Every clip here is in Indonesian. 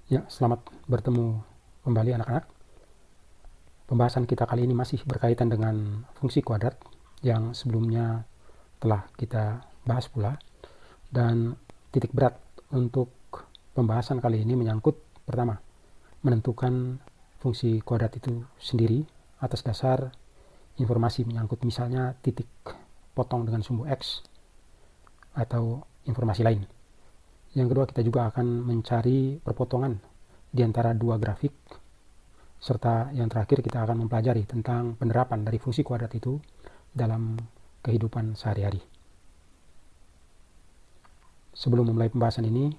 Ya, selamat bertemu kembali anak-anak. Pembahasan kita kali ini masih berkaitan dengan fungsi kuadrat yang sebelumnya telah kita bahas pula. Dan titik berat untuk pembahasan kali ini menyangkut pertama, menentukan fungsi kuadrat itu sendiri atas dasar informasi menyangkut misalnya titik potong dengan sumbu X atau informasi lain. Yang kedua, kita juga akan mencari perpotongan di antara dua grafik, serta yang terakhir kita akan mempelajari tentang penerapan dari fungsi kuadrat itu dalam kehidupan sehari-hari. Sebelum memulai pembahasan ini,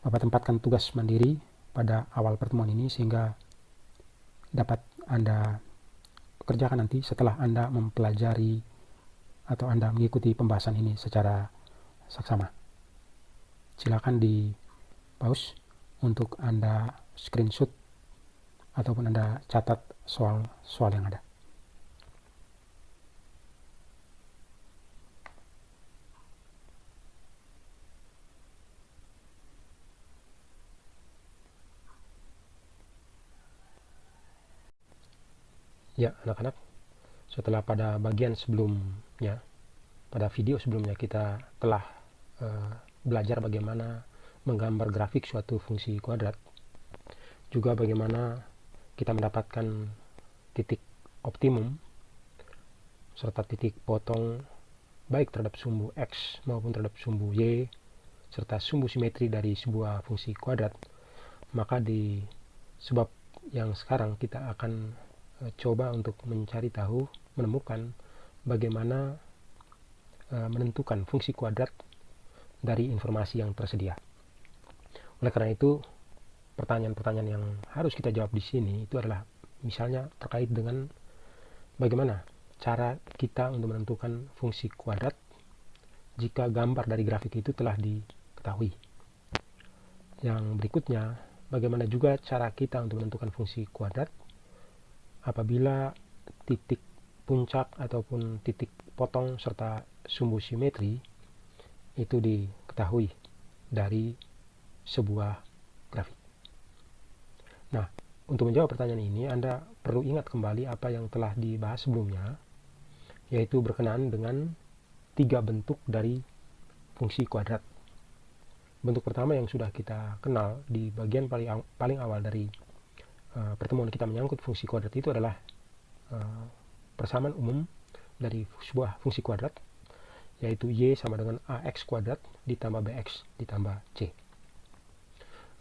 Bapak tempatkan tugas mandiri pada awal pertemuan ini sehingga dapat Anda kerjakan nanti setelah Anda mempelajari atau Anda mengikuti pembahasan ini secara saksama. Silakan di pause untuk Anda screenshot ataupun Anda catat soal-soal yang ada. Ya, anak-anak, setelah pada bagian sebelumnya, pada video sebelumnya kita telah belajar bagaimana menggambar grafik suatu fungsi kuadrat, juga bagaimana kita mendapatkan titik optimum serta titik potong baik terhadap sumbu X maupun terhadap sumbu Y serta sumbu simetri dari sebuah fungsi kuadrat. Maka di sebab yang sekarang kita akan coba untuk mencari tahu, menemukan bagaimana menentukan fungsi kuadrat dari informasi yang tersedia. Oleh karena itu, pertanyaan-pertanyaan yang harus kita jawab di sini itu adalah misalnya terkait dengan bagaimana cara kita untuk menentukan fungsi kuadrat jika gambar dari grafik itu telah diketahui. Yang berikutnya, bagaimana juga cara kita untuk menentukan fungsi kuadrat apabila titik puncak ataupun titik potong serta sumbu simetri itu diketahui dari sebuah grafik. Nah, untuk menjawab pertanyaan ini, Anda perlu ingat kembali apa yang telah dibahas sebelumnya, yaitu berkenaan dengan 3 bentuk dari fungsi kuadrat. Bentuk pertama yang sudah kita kenal di bagian paling awal dari pertemuan kita menyangkut fungsi kuadrat itu adalah persamaan umum dari sebuah fungsi kuadrat, yaitu Y sama dengan AX kuadrat ditambah BX ditambah C.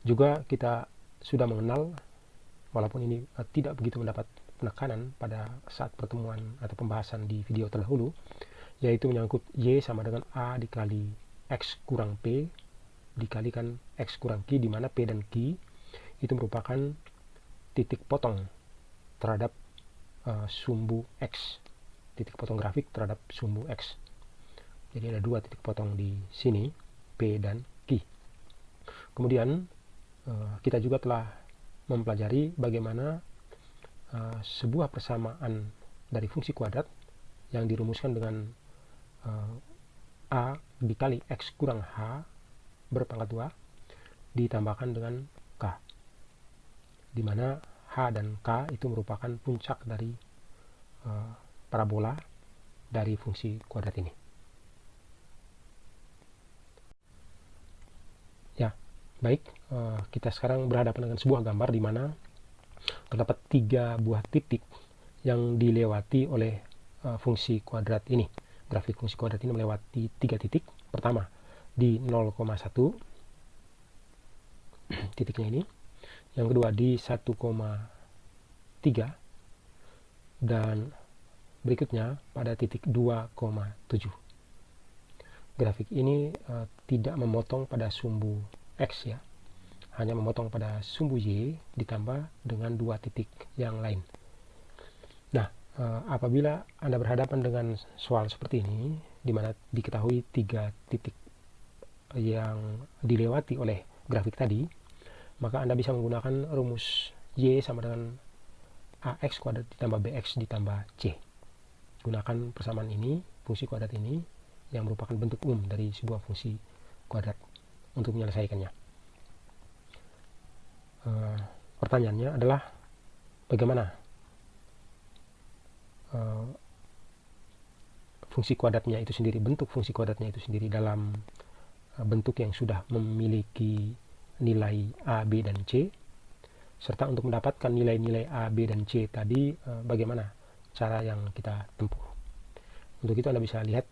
Juga kita sudah mengenal, walaupun ini tidak begitu mendapat penekanan pada saat pertemuan atau pembahasan di video terdahulu, yaitu menyangkut Y sama dengan A dikali X kurang P dikalikan X kurang Q, di mana P dan Q itu merupakan titik potong terhadap sumbu X, titik potong grafik terhadap sumbu X. Jadi ada 2 titik potong di sini, P dan Q. Kemudian kita juga telah mempelajari bagaimana sebuah persamaan dari fungsi kuadrat yang dirumuskan dengan A dikali X kurang H berpangkat 2 ditambahkan dengan K, di mana H dan K itu merupakan puncak dari parabola dari fungsi kuadrat ini. Ya, baik, kita sekarang berhadapan dengan sebuah gambar di mana terdapat 3 buah titik yang dilewati oleh fungsi kuadrat ini. Grafik fungsi kuadrat ini melewati 3 titik. Pertama, di 0,1 titiknya ini. Yang kedua di 1,3 dan berikutnya pada titik 2,7. Grafik ini tidak memotong pada sumbu X ya, hanya memotong pada sumbu Y ditambah dengan 2 titik yang lain. Nah, apabila Anda berhadapan dengan soal seperti ini, di mana diketahui 3 titik yang dilewati oleh grafik tadi, maka Anda bisa menggunakan rumus Y sama dengan AX kuadrat ditambah BX ditambah C. Gunakan persamaan ini, fungsi kuadrat ini, yang merupakan bentuk umum dari sebuah fungsi kuadrat untuk menyelesaikannya. pertanyaannya adalah bagaimana fungsi kuadratnya itu sendiri, bentuk fungsi kuadratnya itu sendiri dalam bentuk yang sudah memiliki nilai A, B, dan C, serta untuk mendapatkan nilai-nilai A, B, dan C tadi bagaimana cara yang kita tempuh. Untuk itu Anda bisa lihat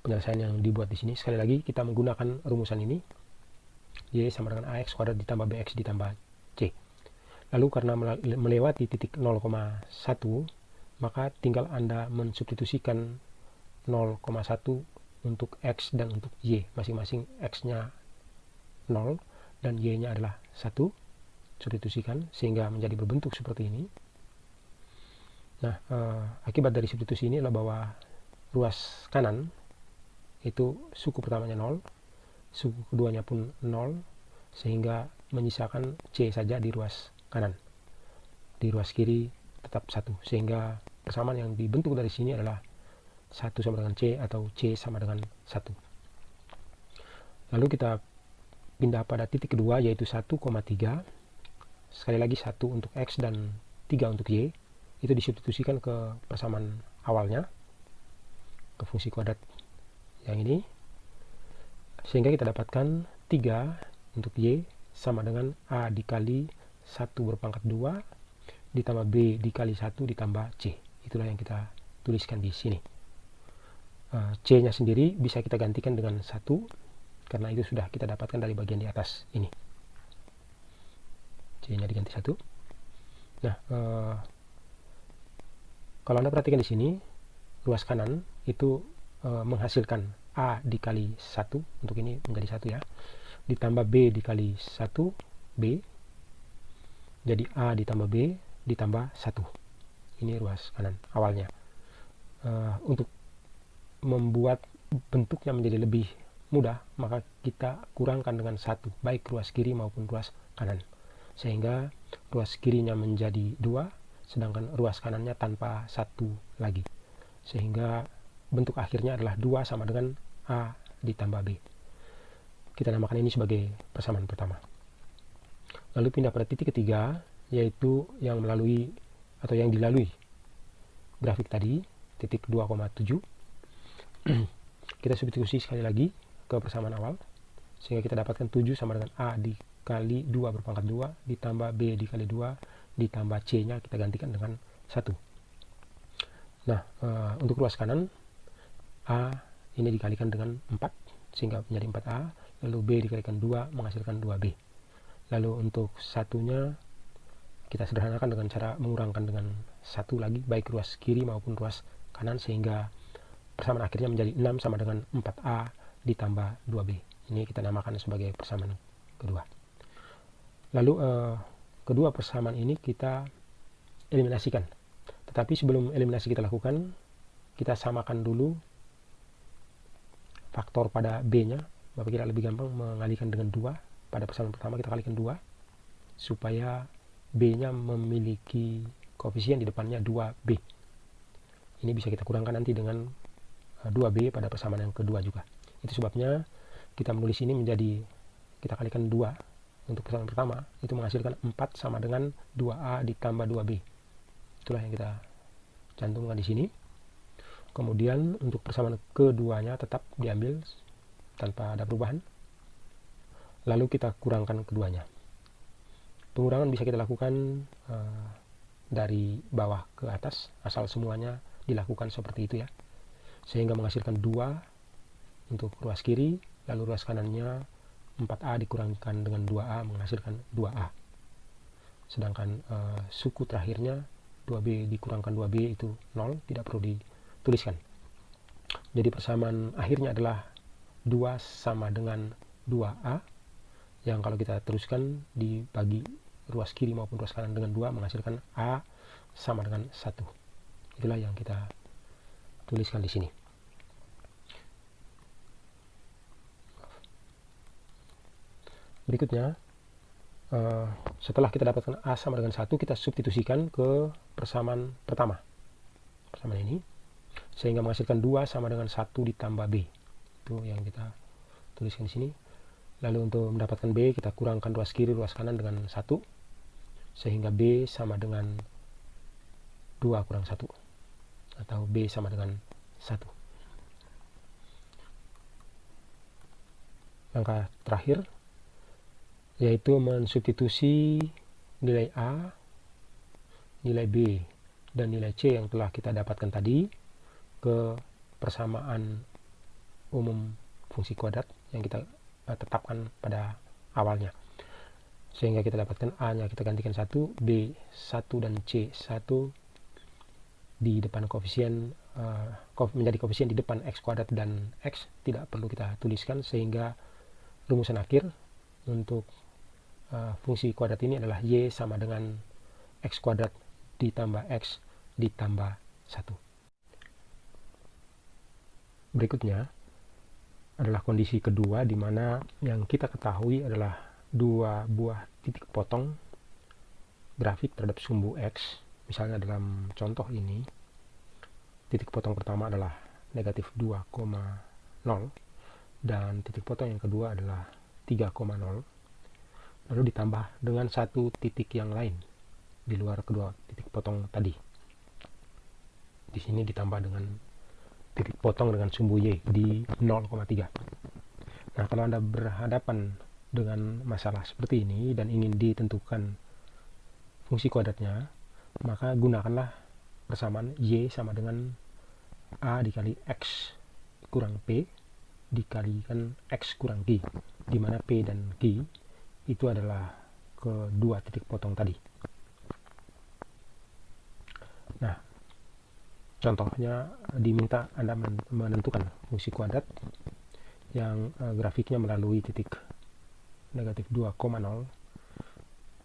penyelesaian yang dibuat di sini. Sekali lagi kita menggunakan rumusan ini, Y sama dengan AX kuadrat ditambah BX ditambah C. Lalu karena melewati titik 0,1, maka tinggal Anda mensubstitusikan 0,1 untuk X dan untuk Y. Masing-masing X-nya 0 dan Y-nya adalah 1. Substitusikan sehingga menjadi berbentuk seperti ini. Nah, akibat dari substitusi ini adalah bahwa ruas kanan itu suku pertamanya 0, suku keduanya pun 0, sehingga menyisakan C saja di ruas kanan. Di ruas kiri tetap 1, sehingga persamaan yang dibentuk dari sini adalah 1 sama dengan C atau C sama dengan 1. Lalu kita pindah pada titik kedua, yaitu 1,3. Sekali lagi 1 untuk X dan 3 untuk Y. Itu disubstitusikan ke persamaan awalnya, ke fungsi kuadrat yang ini, sehingga kita dapatkan 3 untuk Y sama dengan A dikali 1 berpangkat 2 ditambah B dikali 1 ditambah C. Itulah yang kita tuliskan di sini. C nya sendiri bisa kita gantikan dengan 1 karena itu sudah kita dapatkan dari bagian di atas ini. C nya diganti 1. Nah, kalau Anda perhatikan di sini, ruas kanan itu menghasilkan A dikali 1, untuk ini menjadi 1 ya, ditambah B dikali 1 B, jadi A ditambah B ditambah 1. Ini ruas kanan awalnya. Untuk membuat bentuknya menjadi lebih mudah, maka kita kurangkan dengan 1, baik ruas kiri maupun ruas kanan, sehingga ruas kirinya menjadi 2, sedangkan ruas kanannya tanpa 1 lagi, sehingga bentuk akhirnya adalah 2 sama dengan A ditambah B. Kita namakan ini sebagai persamaan pertama. Lalu pindah pada titik ketiga, yaitu yang melalui atau yang dilalui grafik tadi, titik 2,7. Kita substitusi sekali lagi ke persamaan awal, sehingga kita dapatkan 7 sama dengan A dikali 2 berpangkat 2 ditambah B dikali 2 ditambah C nya kita gantikan dengan 1. Nah, untuk ruas kanan, A ini dikalikan dengan 4 sehingga menjadi 4A, lalu B dikalikan 2 menghasilkan 2B. Lalu untuk satunya kita sederhanakan dengan cara mengurangkan dengan 1 lagi, baik ruas kiri maupun ruas kanan, sehingga persamaan akhirnya menjadi 6 sama dengan 4A ditambah 2B. Ini kita namakan sebagai persamaan kedua. Lalu kedua persamaan ini kita eliminasikan. Tetapi sebelum eliminasi kita lakukan, kita samakan dulu faktor pada B-nya. Bapak kira lebih gampang mengalihkan dengan 2. Pada persamaan pertama kita kalikan 2, supaya B-nya memiliki koefisien di depannya 2B. Ini bisa kita kurangkan nanti dengan 2B pada persamaan yang kedua juga. Itu sebabnya kita menulis ini menjadi, kita kalikan 2. Untuk persamaan pertama itu menghasilkan 4 sama dengan 2A ditambah 2B. Itulah yang kita cantumkan di sini. Kemudian untuk persamaan keduanya tetap diambil tanpa ada perubahan. Lalu kita kurangkan keduanya. Pengurangan bisa kita lakukan dari bawah ke atas, asal semuanya dilakukan seperti itu ya, sehingga menghasilkan 2 untuk ruas kiri, lalu ruas kanannya 4A dikurangkan dengan 2A menghasilkan 2A. Sedangkan suku terakhirnya 2B dikurangkan 2B itu 0, tidak perlu dituliskan. Jadi persamaan akhirnya adalah 2 sama dengan 2A, yang kalau kita teruskan dibagi ruas kiri maupun ruas kanan dengan 2 menghasilkan A sama dengan 1. Itulah yang kita tuliskan di sini. Berikutnya, setelah kita dapatkan A sama dengan 1, kita substitusikan ke persamaan pertama, persamaan ini, sehingga menghasilkan 2 sama dengan 1 ditambah B. Itu yang kita tuliskan di sini. Lalu untuk mendapatkan B, kita kurangkan ruas kiri ruas kanan dengan 1, sehingga B sama dengan 2 kurang 1, atau B sama dengan 1. Langkah terakhir yaitu mensubstitusi nilai A, nilai B, dan nilai C yang telah kita dapatkan tadi ke persamaan umum fungsi kuadrat yang kita tetapkan pada awalnya, sehingga kita dapatkan A nya kita gantikan 1, B 1, dan C 1 di depan koefisien menjadi koefisien di depan X kuadrat dan X tidak perlu kita tuliskan, sehingga rumusan akhir untuk fungsi kuadrat ini adalah Y sama dengan X kuadrat ditambah X ditambah 1. Berikutnya adalah kondisi kedua, di mana yang kita ketahui adalah dua buah titik potong grafik terhadap sumbu X. Misalnya dalam contoh ini, titik potong pertama adalah negatif 2,0 dan titik potong yang kedua adalah 3,0, lalu ditambah dengan satu titik yang lain di luar kedua titik potong tadi. Di sini ditambah dengan titik potong dengan sumbu Y di 0,3. Nah, kalau Anda berhadapan dengan masalah seperti ini dan ingin ditentukan fungsi kuadratnya, maka gunakanlah persamaan Y sama dengan A dikali X kurang P dikalikan X kurang Q, di mana P dan Q itu adalah kedua titik potong tadi. Nah, contohnya diminta Anda menentukan fungsi kuadrat yang grafiknya melalui titik negatif 2,0,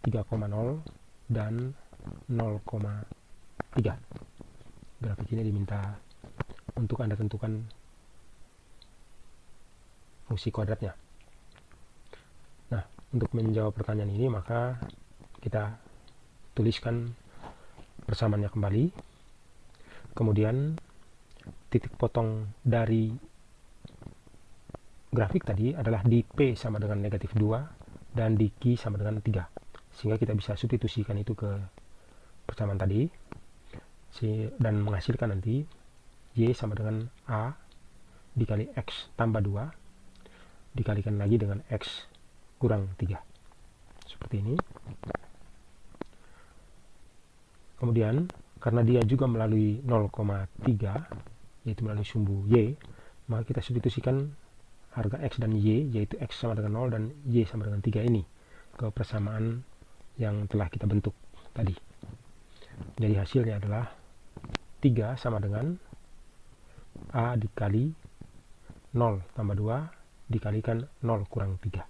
3,0, dan 0,3. Grafik ini diminta untuk Anda tentukan fungsi kuadratnya. Nah, untuk menjawab pertanyaan ini, maka kita tuliskan persamaannya kembali. Kemudian titik potong dari grafik tadi adalah di P sama dengan negatif 2 dan di Q sama dengan 3, sehingga kita bisa substitusikan itu ke persamaan tadi dan menghasilkan nanti Y sama dengan A dikali X tambah 2 dikalikan lagi dengan X kurang 3, seperti ini. Kemudian karena dia juga melalui 0,3, yaitu melalui sumbu Y, maka kita substitusikan harga X dan Y, yaitu X sama dengan 0 dan Y sama dengan 3 ini ke persamaan yang telah kita bentuk tadi. Jadi hasilnya adalah 3 sama dengan A dikali 0 tambah 2 dikalikan 0 kurang 3,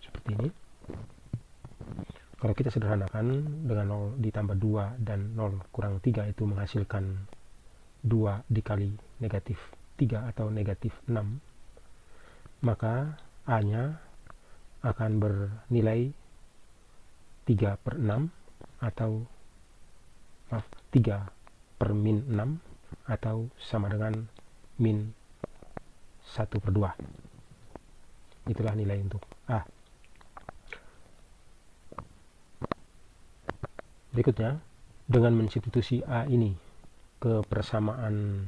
seperti ini. Kalau kita sederhanakan dengan 0 ditambah 2 dan 0 kurang 3 itu menghasilkan 2 dikali negatif 3 atau negatif 6, maka A nya akan bernilai 3 per 6 atau 3 per min 6 atau sama dengan min 1 per 2. Itulah nilai untuk A. Berikutnya, dengan mensubstitusi A ini ke persamaan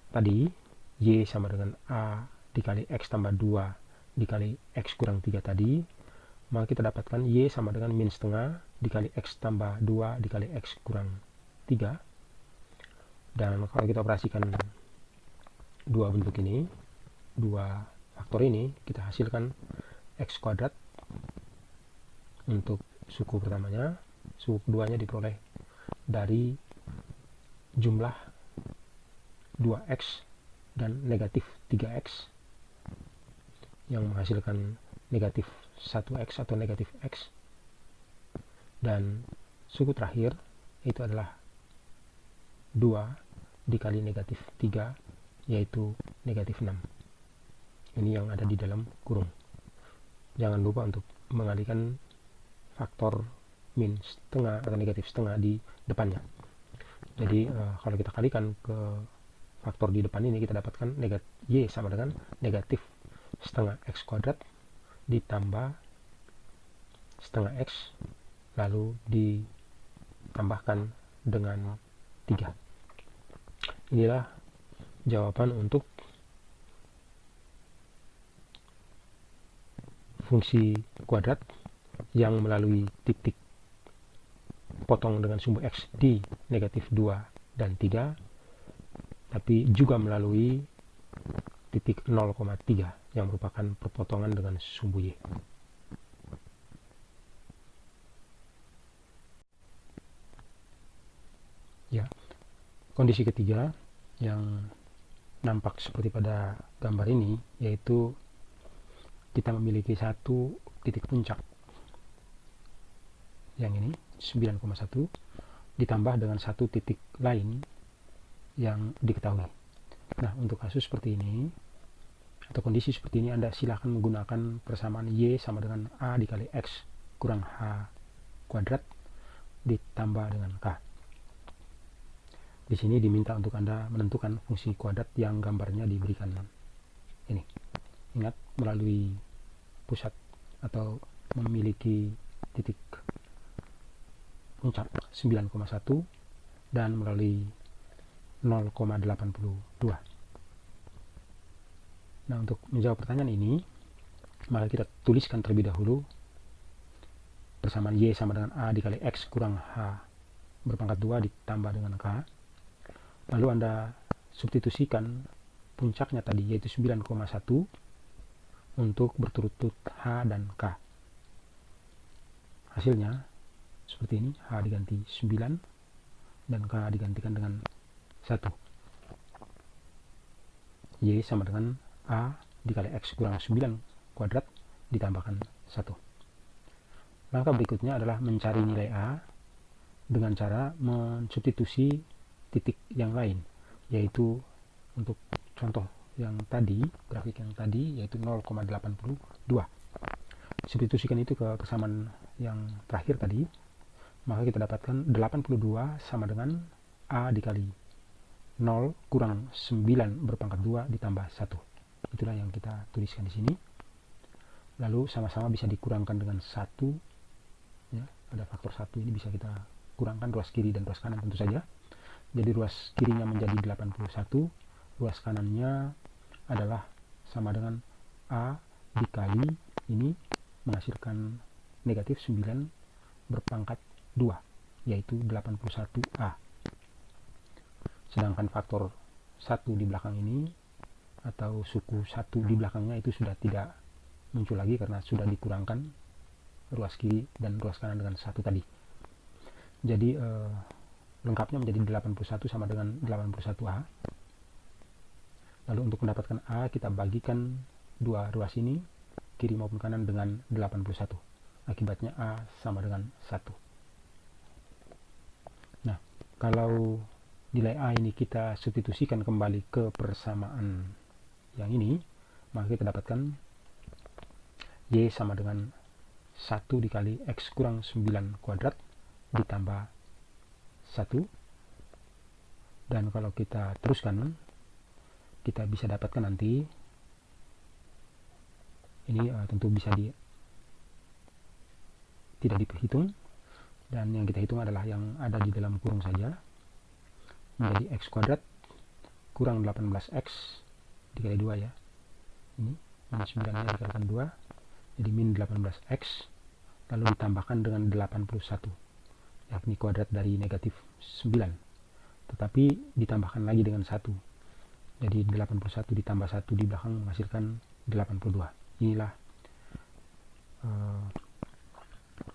tadi, Y sama dengan A dikali X tambah 2 dikali X kurang 3 tadi, maka kita dapatkan Y sama dengan min setengah dikali X tambah 2 dikali X kurang 3. Dan kalau kita operasikan dua bentuk ini, dua faktor ini, kita hasilkan X kuadrat untuk suku pertamanya, suku keduanya diperoleh dari jumlah 2X dan negatif 3X yang menghasilkan negatif 1X atau negatif X, dan suku terakhir itu adalah 2 dikali negatif 3, yaitu negatif 6. Ini yang ada di dalam kurung. Jangan lupa untuk mengalihkan faktor min setengah atau negatif setengah di depannya. Jadi kalau kita kalikan ke faktor di depan ini, kita dapatkan Y sama dengan negatif setengah X kuadrat ditambah setengah X lalu ditambahkan dengan 3. Inilah jawaban untuk fungsi kuadrat yang melalui titik potong dengan sumbu X di negatif 2 dan 3, tapi juga melalui titik 0,3 yang merupakan perpotongan dengan sumbu Y. Ya, kondisi ketiga yang nampak seperti pada gambar ini, yaitu kita memiliki satu titik puncak yang ini 9,1 ditambah dengan satu titik lain yang diketahui. Nah, untuk kasus seperti ini atau kondisi seperti ini, Anda silakan menggunakan persamaan Y sama dengan A dikali X kurang H kuadrat ditambah dengan K. Di sini diminta untuk Anda menentukan fungsi kuadrat yang gambarnya diberikan ini. Ingat, melalui pusat atau memiliki titik puncak 9,1 dan melalui 0,82. Nah, untuk menjawab pertanyaan ini, maka kita tuliskan terlebih dahulu persamaan Y sama dengan A dikali X kurang H berpangkat 2 ditambah dengan K. Lalu Anda substitusikan puncaknya tadi, yaitu 9,1 untuk berturut-turut H dan K. Hasilnya seperti ini, H diganti 9 dan K digantikan dengan 1. Y sama dengan A dikali X kurang 9 kuadrat ditambahkan 1. Langkah berikutnya adalah mencari nilai A dengan cara mensubstitusi titik yang lain, yaitu untuk contoh yang tadi, grafik yang tadi, yaitu 0,82. Substitusikan itu ke persamaan yang terakhir tadi, maka kita dapatkan 82 sama dengan A dikali 0 kurang 9 berpangkat 2 ditambah 1. Itulah yang kita tuliskan di sini. Lalu sama-sama bisa dikurangkan dengan 1. Ya, ada faktor 1 ini bisa kita kurangkan ruas kiri dan ruas kanan tentu saja. Jadi ruas kirinya menjadi 81, ruas kanannya adalah sama dengan A dikali ini menghasilkan negatif 9 berpangkat 2, yaitu 81A. Sedangkan faktor 1 di belakang ini atau suku 1 di belakangnya itu sudah tidak muncul lagi karena sudah dikurangkan ruas kiri dan ruas kanan dengan 1 tadi. Jadi lengkapnya menjadi 81 sama dengan 81A. Lalu untuk mendapatkan A, kita bagikan dua ruas ini, kiri maupun kanan, dengan 81. Akibatnya A sama dengan 1. Nah, kalau nilai A ini kita substitusikan kembali ke persamaan yang ini, maka kita dapatkan Y sama dengan 1 dikali X kurang 9 kuadrat ditambah 1. Dan kalau kita teruskan, kita bisa dapatkan nanti ini tentu bisa tidak diperhitung, dan yang kita hitung adalah yang ada di dalam kurung saja, menjadi X kuadrat kurang 18X dikali 2 ya, ini minus 9 nya dikalikan 2, jadi min 18X lalu ditambahkan dengan 81, yakni kuadrat dari negatif 9, tetapi ditambahkan lagi dengan 1, jadi 81 ditambah 1 di belakang menghasilkan 82. Inilah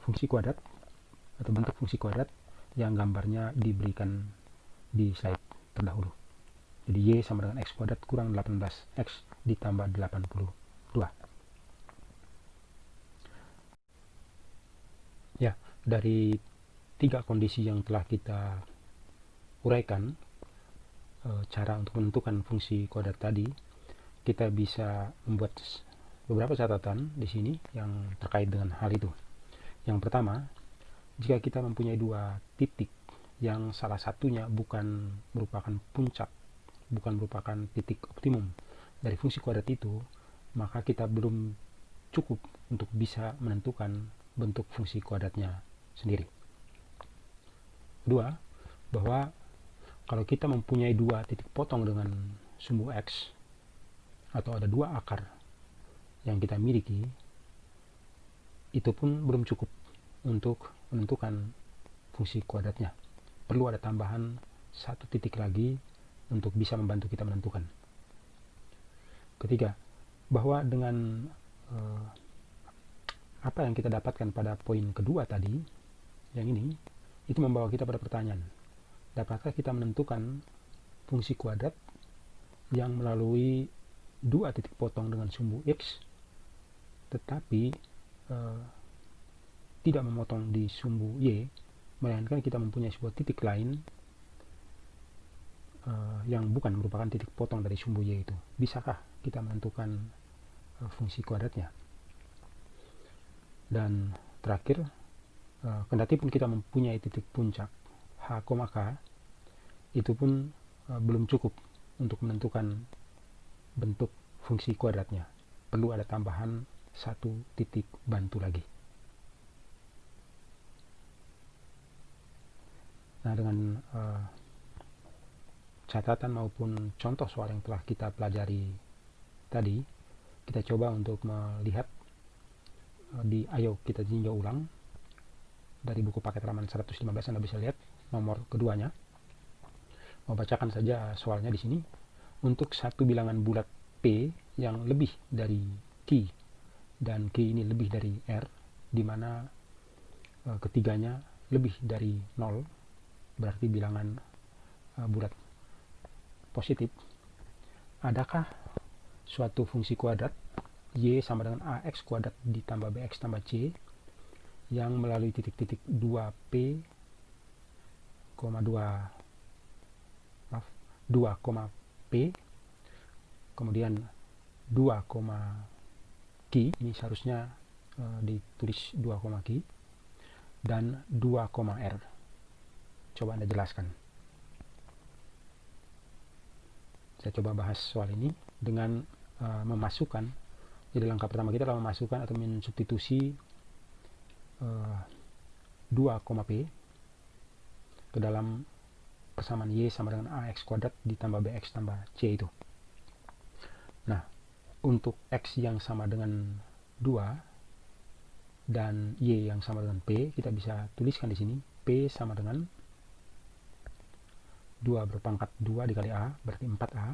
fungsi kuadrat atau bentuk fungsi kuadrat yang gambarnya diberikan di slide terdahulu. Jadi Y sama dengan X kuadrat kurang 18X ditambah 82. Ya, dari 3 kondisi yang telah kita uraikan, cara untuk menentukan fungsi kuadrat tadi, kita bisa membuat beberapa catatan di sini yang terkait dengan hal itu. Yang pertama, jika kita mempunyai 2 titik yang salah satunya bukan merupakan puncak, bukan merupakan titik optimum dari fungsi kuadrat itu, maka kita belum cukup untuk bisa menentukan bentuk fungsi kuadratnya sendiri. Kedua, bahwa kalau kita mempunyai dua titik potong dengan sumbu X, atau ada dua akar yang kita miliki, itu pun belum cukup untuk menentukan fungsi kuadratnya. Perlu ada tambahan satu titik lagi untuk bisa membantu kita menentukan. Ketiga, bahwa dengan apa yang kita dapatkan pada poin kedua tadi, yang ini, itu membawa kita pada pertanyaan, dapatkah kita menentukan fungsi kuadrat yang melalui dua titik potong dengan sumbu X, tetapi tidak memotong di sumbu Y, melainkan kita mempunyai sebuah titik lain yang bukan merupakan titik potong dari sumbu Y itu. Bisakah kita menentukan fungsi kuadratnya? Dan terakhir, kendati pun kita mempunyai titik puncak H, K, itu pun belum cukup untuk menentukan bentuk fungsi kuadratnya. Perlu ada tambahan satu titik bantu lagi. Nah, dengan catatan maupun contoh soal yang telah kita pelajari tadi, kita coba untuk melihat ayo kita tinjau ulang dari buku paket halaman 115. Anda bisa lihat nomor keduanya. Mau bacakan saja soalnya di sini. Untuk satu bilangan bulat P yang lebih dari Q, dan Q ini lebih dari R, di mana ketiganya lebih dari 0, berarti bilangan bulat positif. Adakah suatu fungsi kuadrat Y sama dengan AX kuadrat ditambah BX tambah C yang melalui titik-titik 2P, 2, P, kemudian 2, Q, ini seharusnya ditulis 2, Q, dan 2, R. Coba Anda jelaskan. Saya coba bahas soal ini dengan memasukkan. Jadi langkah pertama kita adalah memasukkan atau mensubstitusi 2, P ke dalam persamaan Y sama dengan AX kuadrat ditambah BX tambah C itu. Nah, untuk X yang sama dengan 2 dan Y yang sama dengan P, kita bisa tuliskan di sini P sama dengan 2 berpangkat 2 dikali A berarti 4A,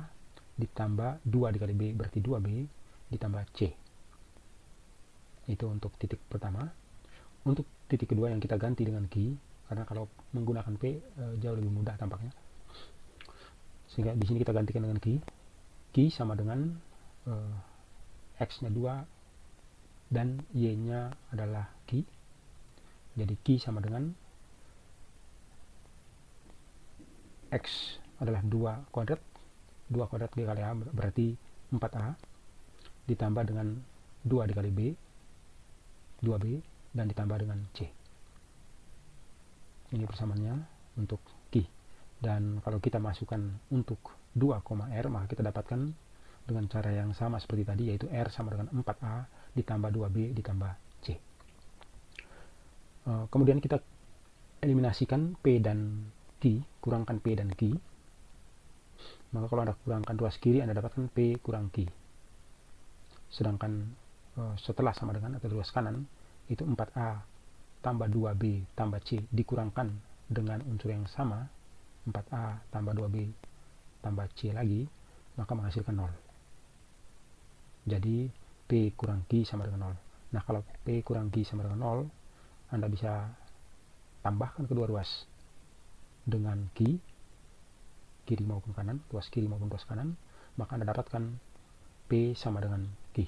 ditambah 2 dikali B berarti 2B, ditambah C. Itu untuk titik pertama. Untuk titik kedua yang kita ganti dengan Q, karena kalau menggunakan P jauh lebih mudah tampaknya, sehingga di sini kita gantikan dengan Q. Q sama dengan X nya 2 dan Y nya adalah Q. Jadi Q sama dengan X adalah 2 kuadrat dikali A berarti 4A, ditambah dengan 2 dikali B 2B, dan ditambah dengan C. Ini persamaannya untuk Q. Dan kalau kita masukkan untuk 2, R, maka kita dapatkan dengan cara yang sama seperti tadi, yaitu R sama dengan 4A ditambah 2B ditambah C. Kemudian kita eliminasikan P dan Q, kurangkan P dan Q. Maka kalau Anda kurangkan ruas kiri, Anda dapatkan P kurang Q. Sedangkan setelah sama dengan atau ruas kanan, itu 4A tambah 2B tambah C dikurangkan dengan unsur yang sama, 4A tambah 2B tambah C lagi, maka menghasilkan 0. Jadi P kurang Q sama dengan 0. Nah, kalau P kurang Q sama dengan 0, Anda bisa tambahkan kedua ruas dengan Q, kiri maupun kanan, ruas kiri maupun ruas kanan, maka Anda dapatkan P sama dengan Q.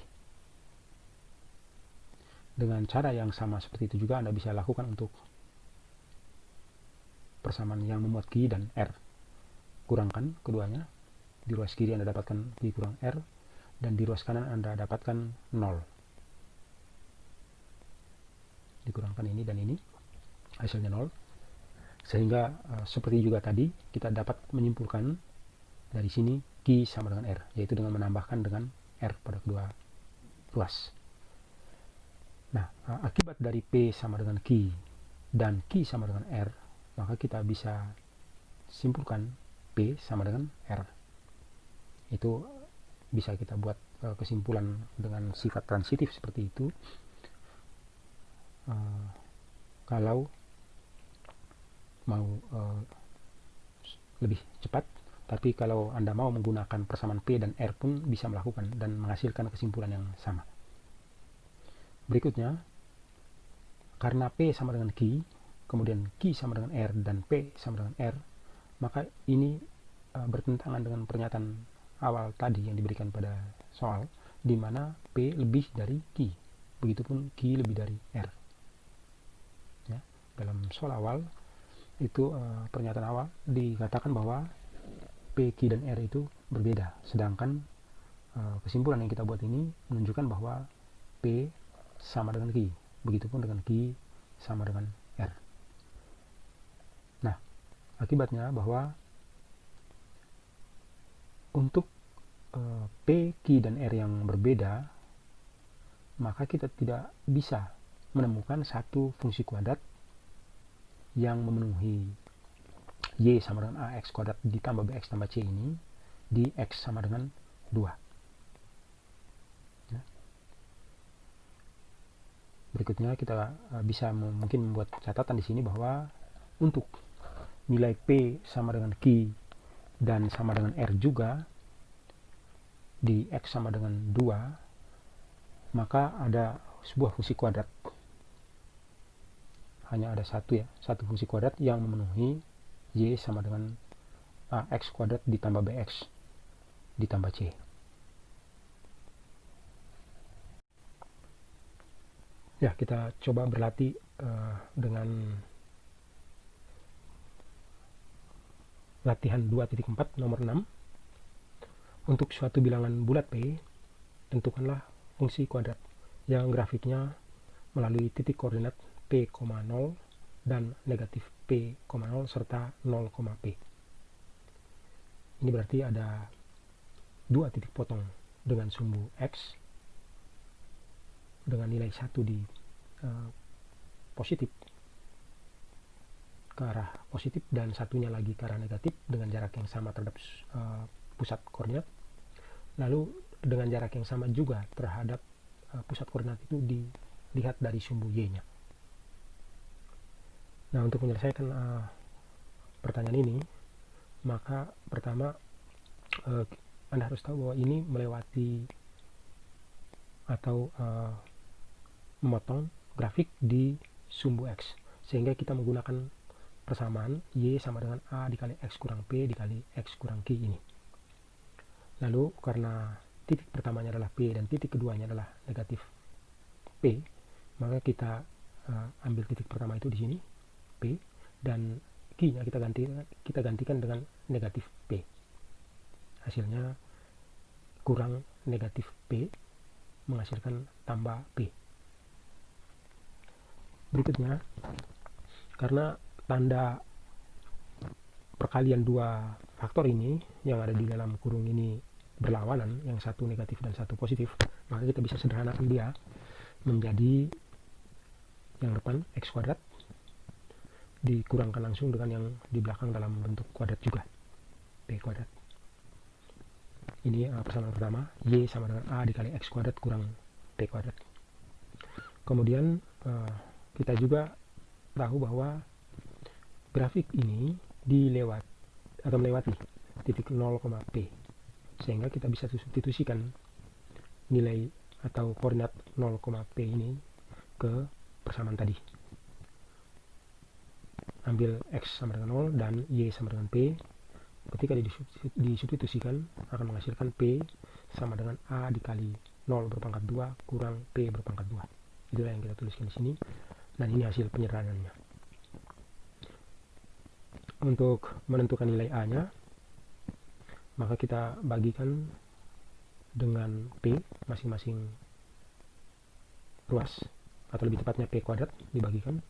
Dengan cara yang sama seperti itu juga Anda bisa lakukan untuk persamaan yang memuat Q dan R. Kurangkan keduanya. Di ruas kiri Anda dapatkan Q kurang R, dan di ruas kanan Anda dapatkan 0. Dikurangkan ini dan ini, hasilnya 0. Sehingga seperti juga tadi, kita dapat menyimpulkan dari sini Q sama dengan R, yaitu dengan menambahkan dengan R pada kedua ruas. Nah, akibat dari P sama dengan Q dan Q sama dengan R, maka kita bisa simpulkan P sama dengan R. Itu bisa kita buat kesimpulan dengan sifat transitif seperti itu. Kalau mau lebih cepat, tapi kalau Anda mau menggunakan persamaan P dan R pun bisa melakukan dan menghasilkan kesimpulan yang sama. Berikutnya, karena P sama dengan Q, kemudian Q sama dengan R dan P sama dengan R, maka ini bertentangan dengan pernyataan awal tadi yang diberikan pada soal, di mana P lebih dari Q, begitupun Q lebih dari R. Ya, dalam soal awal itu pernyataan awal dikatakan bahwa P, Q, dan R itu berbeda, sedangkan kesimpulan yang kita buat ini menunjukkan bahwa P sama dengan Q, begitupun dengan Q sama dengan R. Nah, akibatnya bahwa untuk P, Q, dan R yang berbeda, maka kita tidak bisa menemukan satu fungsi kuadrat yang memenuhi Y sama dengan AX kuadrat ditambah BX tambah C ini di X sama dengan 2. Ya. Berikutnya kita bisa mungkin membuat catatan di sini bahwa untuk nilai P sama dengan Q dan sama dengan R juga di X sama dengan 2, maka ada sebuah fungsi kuadrat. Hanya ada satu fungsi kuadrat yang memenuhi Y sama dengan AX kuadrat ditambah BX ditambah C. Ya, kita coba berlatih dengan latihan 2.4 nomor 6. Untuk suatu bilangan bulat P, tentukanlah fungsi kuadrat yang grafiknya melalui titik koordinat P, 0 dan negatif P, 0 serta 0, P. Ini berarti ada dua titik potong dengan sumbu X dengan nilai 1 di positif ke arah positif dan satunya lagi ke arah negatif dengan jarak yang sama terhadap pusat koordinat. Lalu dengan jarak yang sama juga terhadap pusat koordinat itu dilihat dari sumbu Y-nya. Nah, untuk menyelesaikan pertanyaan ini, maka pertama Anda harus tahu bahwa ini melewati atau memotong grafik di sumbu X, sehingga kita menggunakan persamaan Y sama dengan A dikali X kurang P dikali X kurang Q ini. Lalu karena titik pertamanya adalah P dan titik keduanya adalah negatif P, maka kita ambil titik pertama itu di sini P, dan Q-nya kita gantikan dengan negatif P. Hasilnya kurang negatif P menghasilkan tambah P. Berikutnya, karena tanda perkalian dua faktor ini yang ada di dalam kurung ini berlawanan, yang satu negatif dan satu positif, maka kita bisa sederhanakan dia menjadi yang depan X kuadrat dikurangkan langsung dengan yang di belakang dalam bentuk kuadrat juga, P kuadrat. Ini persamaan pertama, Y sama dengan A dikali X kuadrat kurang P kuadrat. Kemudian kita juga tahu bahwa grafik ini melewati titik 0, P, sehingga kita bisa substitusikan nilai atau koordinat 0, P ini ke persamaan tadi. Ambil X sama dengan 0 dan Y sama dengan P. Ketika disubstitusikan akan menghasilkan P sama dengan A dikali 0 berpangkat 2 kurang P berpangkat 2. Itulah yang kita tuliskan di sini, dan ini hasil penyederhanaannya. Untuk menentukan nilai A-nya, maka kita bagikan dengan P masing-masing ruas, atau lebih tepatnya P kuadrat dibagikan,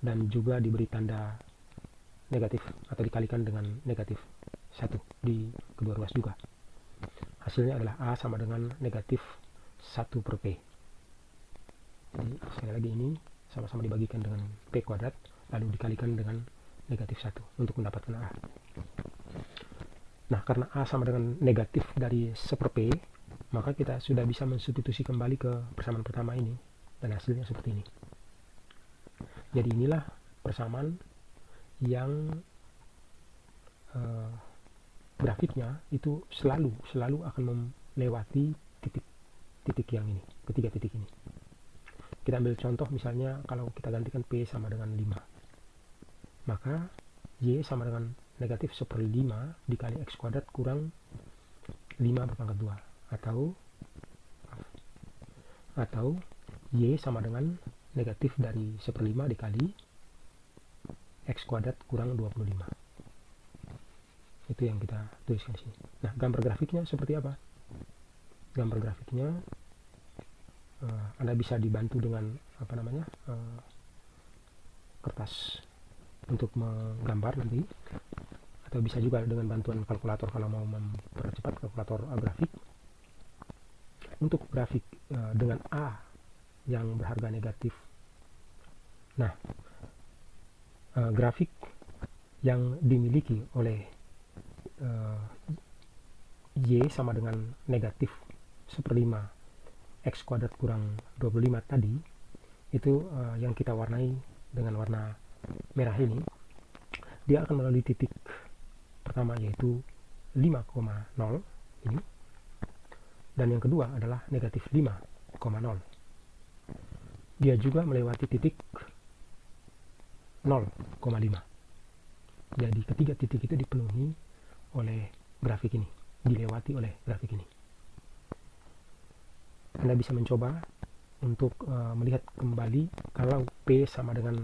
dan juga diberi tanda negatif atau dikalikan dengan negatif 1 di kedua ruas juga. Hasilnya adalah A sama dengan negatif 1 per P. Jadi sekali lagi ini sama-sama dibagikan dengan P kuadrat, lalu dikalikan dengan negatif 1 untuk mendapatkan A. Nah, karena A sama dengan negatif dari 1 per P, maka kita sudah bisa mensubstitusi kembali ke persamaan pertama ini, dan hasilnya seperti ini. Jadi inilah persamaan yang grafiknya itu selalu akan melewati titik yang ini, ketiga titik ini. Kita ambil contoh misalnya kalau kita gantikan P sama dengan 5, maka Y sama dengan negatif 1/5 dikali X kuadrat kurang 5 berpangkat 2, atau Y sama dengan negatif dari 1/5 dikali X kuadrat kurang 25. Itu yang kita tuliskan di sini. Nah, gambar grafiknya seperti apa? Gambar grafiknya Anda bisa dibantu dengan kertas untuk menggambar nanti, atau bisa juga dengan bantuan kalkulator kalau mau mempercepat kalkulator grafik. Untuk grafik dengan A yang berharga negatif, nah grafik yang dimiliki oleh Y sama dengan negatif 1/5 X kuadrat kurang 25 tadi, itu yang kita warnai dengan warna merah ini, dia akan melalui titik pertama yaitu 5,0 ini, dan yang kedua adalah negatif 5,0. Dia juga melewati titik 0,5. Jadi ketiga titik itu dipenuhi oleh grafik ini, dilewati oleh grafik ini. Anda bisa mencoba untuk melihat kembali kalau P sama dengan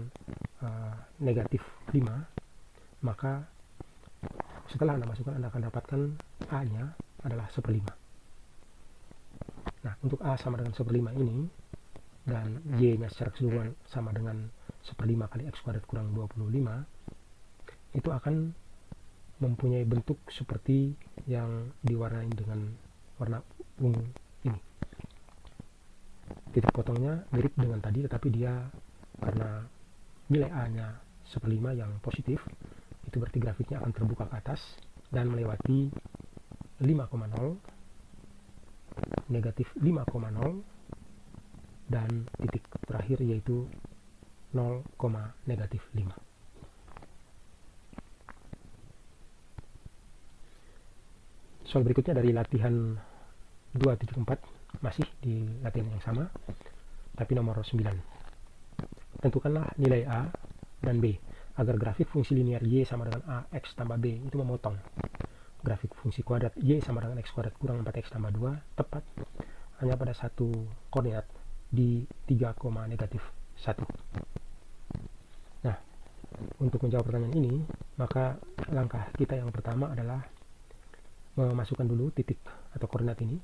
negatif 5, maka setelah Anda masukkan, Anda akan dapatkan A nya adalah 1/5. Nah, untuk A sama dengan 1/5 ini, dan Y nya secara keseluruhan sama dengan 1/5 kali X kuadrat kurang 25, itu akan mempunyai bentuk seperti yang diwarnai dengan warna ungu ini. Titik potongnya mirip dengan tadi, tetapi dia karena nilai A nya 1/5 yang positif, itu berarti grafiknya akan terbuka ke atas dan melewati 5,0, negatif 5,0, dan titik terakhir yaitu 0,-5. Soal berikutnya dari latihan 2.4, masih di latihan yang sama, tapi nomor 9. Tentukanlah nilai A dan B agar grafik fungsi linear Y sama dengan AX tambah B itu memotong grafik fungsi kuadrat Y sama dengan X kuadrat kurang 4X tambah 2 tepat hanya pada satu koordinat di 3,-1. Nah, untuk menjawab pertanyaan ini, maka langkah kita yang pertama adalah memasukkan dulu titik atau koordinat ini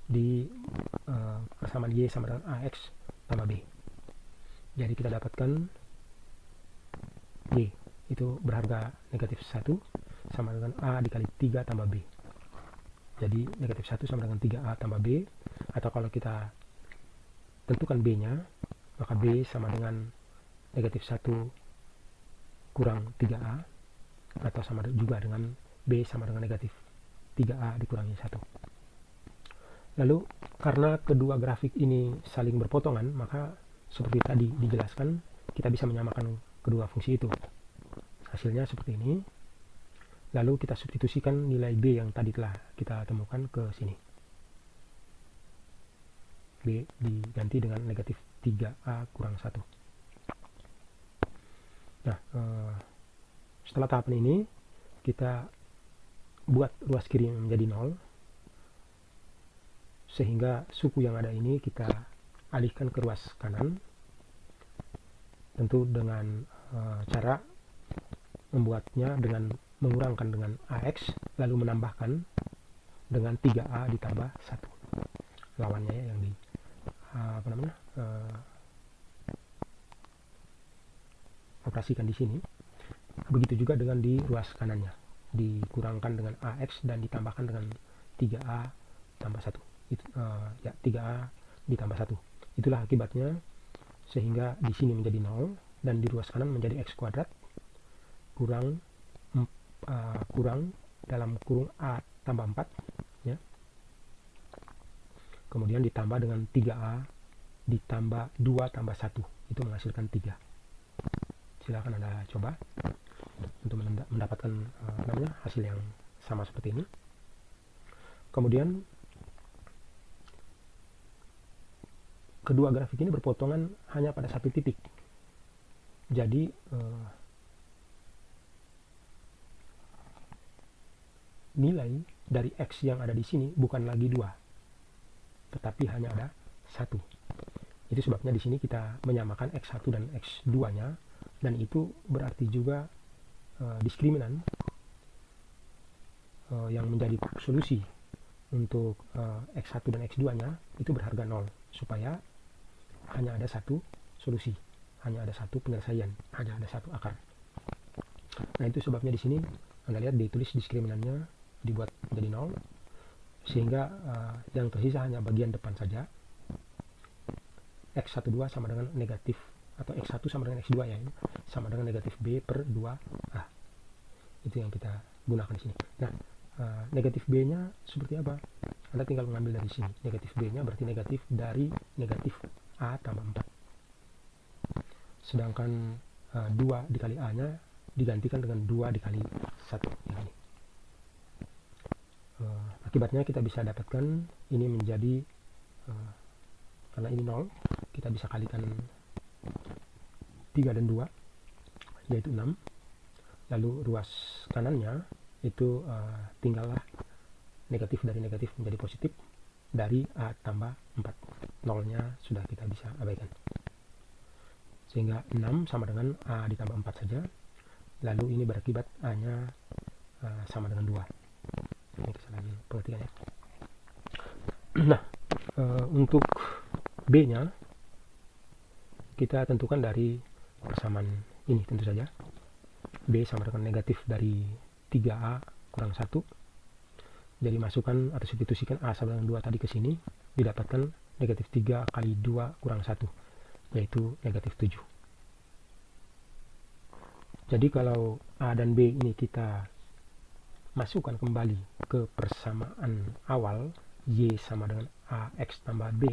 di persamaan Y sama dengan AX tambah B. Jadi kita dapatkan Y itu berharga negatif 1 sama dengan A dikali 3 tambah B. Jadi negatif 1 sama dengan 3A tambah B, atau kalau kita tentukan B nya, maka B sama dengan negatif 1 kurang 3A, atau sama juga dengan B sama dengan negatif 3A dikurangi 1. Lalu karena kedua grafik ini saling berpotongan, maka seperti tadi dijelaskan, kita bisa menyamakan kedua fungsi itu. Hasilnya seperti ini. Lalu kita substitusikan nilai B yang tadi telah kita temukan ke sini. B diganti dengan negatif 3A kurang 1. Nah, setelah tahapan ini, kita buat ruas kiri menjadi 0, sehingga suku yang ada ini kita alihkan ke ruas kanan, tentu dengan cara membuatnya dengan mengurangkan dengan AX, lalu menambahkan dengan 3A ditambah 1 lawannya ya, yang di operasikan di sini. Begitu juga dengan di ruas kanannya, dikurangkan dengan AX dan ditambahkan dengan 3A tambah 1. itu ya 3A ditambah 1. Itulah akibatnya sehingga di sini menjadi 0 dan di ruas kanan menjadi x kuadrat kurang dalam kurung A tambah 4 ya. Kemudian ditambah dengan 3A ditambah 2 tambah 1, itu menghasilkan 3. Silakan Anda coba untuk mendapatkan hasil yang sama seperti ini. Kemudian kedua grafik ini berpotongan hanya pada satu titik. Jadi nilai dari X yang ada di sini bukan lagi 2, tetapi hanya ada 1. Itu sebabnya di sini kita menyamakan X1 dan X2-nya, dan itu berarti juga diskriminan yang menjadi solusi untuk X1 dan X2-nya itu berharga 0, supaya hanya ada satu solusi, hanya ada satu penyelesaian, hanya ada satu akar. Nah, itu sebabnya di sini Anda lihat ditulis diskriminannya dibuat menjadi 0, sehingga yang tersisa hanya bagian depan saja. X12 sama dengan negatif, atau X1 sama dengan X2 ya, sama dengan negatif B per 2A. Itu yang kita gunakan di sini. Nah, negatif B-nya seperti apa? Anda tinggal mengambil dari sini. Negatif B-nya berarti negatif dari negatif A tambah 4. Sedangkan 2 dikali A-nya digantikan dengan 2 dikali 1. Yang ini. Akibatnya kita bisa dapatkan ini menjadi, karena ini 0, kita bisa kalikan 3 dan 2, yaitu 6. Lalu ruas kanannya itu tinggallah negatif dari negatif menjadi positif dari A tambah 4. 0-nya sudah kita bisa abaikan. Sehingga 6 sama dengan A ditambah 4 saja. Lalu ini berakibat A-nya sama dengan 2. Ini kesalahan perhatikan ya. Nah, untuk B-nya kita tentukan dari persamaan ini tentu saja. B sama dengan negatif dari 3A kurang 1. Jadi masukkan atau substitusikan A sama dengan 2 tadi ke sini, didapatkan negatif 3 kali 2 kurang 1, yaitu negatif 7. Jadi kalau A dan B ini kita masukkan kembali ke persamaan awal, Y sama dengan AX tambah B,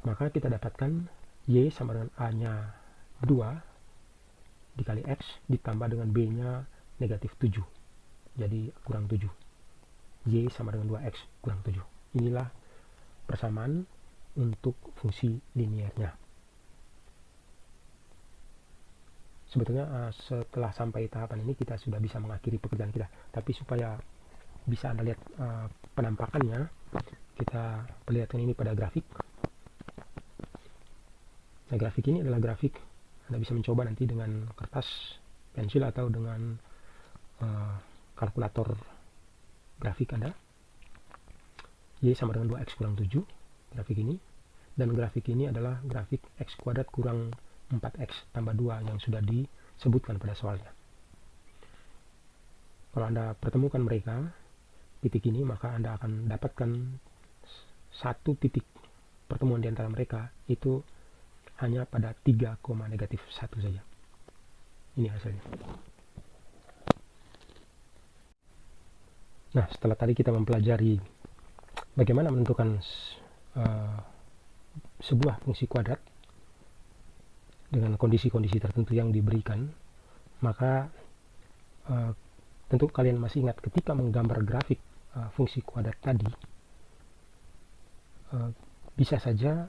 maka kita dapatkan Y sama dengan A-nya 2 dikali X ditambah dengan B-nya negatif 7. Jadi kurang 7. Y sama dengan 2X kurang 7. Inilah persamaan untuk fungsi linearnya. Sebetulnya setelah sampai tahapan ini kita sudah bisa mengakhiri pekerjaan kita. Tapi supaya bisa Anda lihat penampakannya, kita perlihatkan ini pada grafik. Nah, grafik ini adalah grafik Anda bisa mencoba nanti dengan kertas, pensil, atau dengan kalkulator grafik Anda. Y sama dengan 2X kurang 7, grafik ini. Dan grafik ini adalah grafik X kuadrat kurang 4X tambah 2 yang sudah disebutkan pada soalnya. Kalau Anda pertemukan mereka, titik ini, maka Anda akan dapatkan satu titik pertemuan di antara mereka itu hanya pada 3, negatif 1 saja. Ini hasilnya. Nah, setelah tadi kita mempelajari bagaimana menentukan sebuah fungsi kuadrat dengan kondisi-kondisi tertentu yang diberikan, maka tentu kalian masih ingat ketika menggambar grafik fungsi kuadrat tadi, bisa saja